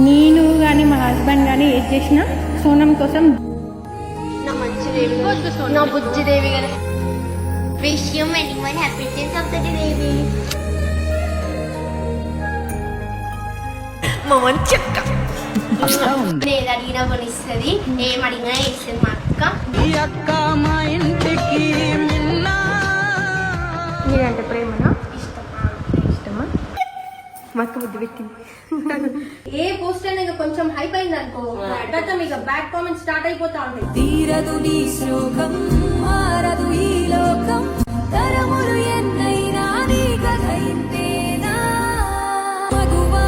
నేను కానీ మా హస్బెండ్ కానీ ఏది చేసినా సోనం కోసం. నా మంచిదేవి, నా బుజ్జిదేవి కదా. Wish you many more happy days of the day Devi. మా మంచి అక్క నేను అడిగినా కొనిస్తుంది, ఏం అడిగినా ఇస్తుంది మా అక్క. మా ఇంటికి మీరంటే ప్రేమనా? ఇష్టమా? మా అక్క బుద్ధి పెట్టింది. ఏ పోస్టర్ ఇక కొంచెం హైప్ అయింది అనుకో, తర్వాత ఇక బ్యాక్ కామెంట్ స్టార్ట్ అయిపోతా ఉంటాయి. తీరదు నీ శ్లోకం, మారదు ఈ లోకం, తరములు ఎన్నైనా నీ కథ ఇంతేనా. మగువా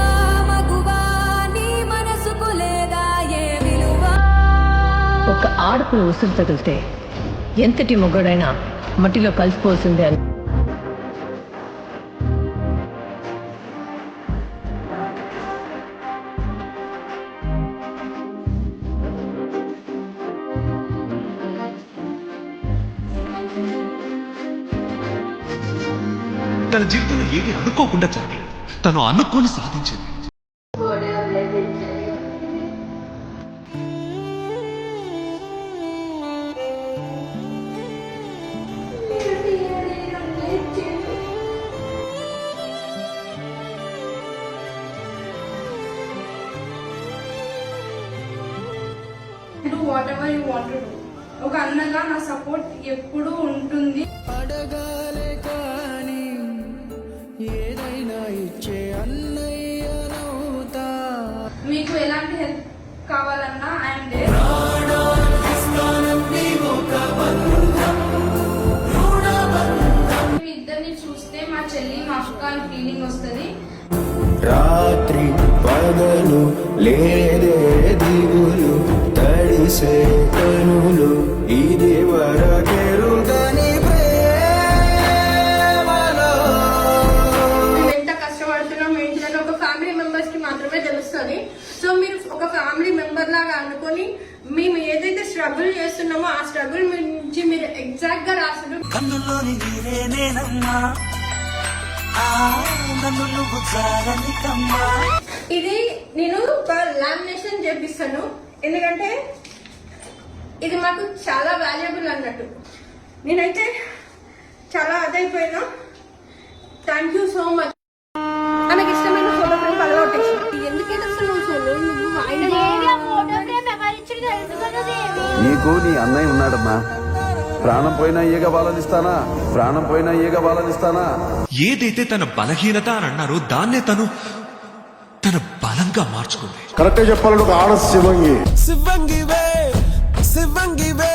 మగువా నీ మనసుకు లేదా ఏ విలువ. ఒక ఆడపిల్ల ఉసురు తగిలితే ఎంతటి మొగడైనా మట్టిలో కలిసిపోతుంది అని. తన జీవితంలో ఏది అనుకోకుండా జరగలేదు, తను అనుకోని సాధించింది. Do whatever you want to do. ఒక అన్నగా నా సపోర్ట్ ఎప్పుడూ ఉంటుంది. అడగాలే కానీ ఏదైనా ఇచ్చే అన్నయ్యనవుతా. మీకు ఎలాంటి హెల్ప్ కావాలన్నా ఐఎమ్ దేర్. మీ ఇద్దరిని చూస్తే మా చెల్లి మా అక్క అని ఫీలింగ్ వస్తుంది. రాత్రి పగలు లేదే దిగులు, తడిసే కనులు ఇది వరకెరుగని ప్రేమలో. మేము ఎంత కష్టపడుతున్నాం ఏంటంటే ఒక ఫ్యామిలీ మెంబర్స్ కి మాత్రమే తెలుస్తుంది. సో మీరు ఒక ఫ్యామిలీ మెంబర్ లాగా అనుకొని మేము ఏదైతే స్ట్రగుల్ చేస్తున్నామో ఆ స్ట్రగుల్ నుంచి మీరు ఎగ్జాక్ట్ గా రాసుడు. కన్నులోని నీరేనేనమ్మా, ఇది నేను ఒక లామినేషన్ చేపిస్తాను, ఎందుకంటే ఇది మాకు చాలా వాల్యుబుల్ అన్నట్టు. నేనైతే చాలా అదైపోయినా. Thank you so much. నాకు ఇష్టమైన ఫోటో ఫ్రేమ్ అలవాటేసి ఎందుకైతే అసలు నువ్వు ఆయన నీకు నీ అన్నయ్య ఉన్నాడమ్మా. ప్రాణం పోయినా ఈగ బాలనిస్తానా, ప్రాణం పోయినా ఈగ బాలనిస్తానా. ఏదైతే తన బలహీనత అని అన్నారో దాన్నే తను తన బలంగా మార్చుకుంది. కరెక్ట్ చెప్పాలంటే ఒక ఆడ శివంగి. శివంగివే శివంగివే.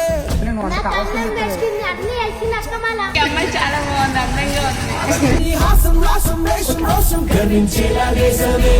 అమ్మాయి చాలా బాగుంది, అందంగా ఉంది. హాసం రాసం రేషం రోషం గణించేలా దేశమే.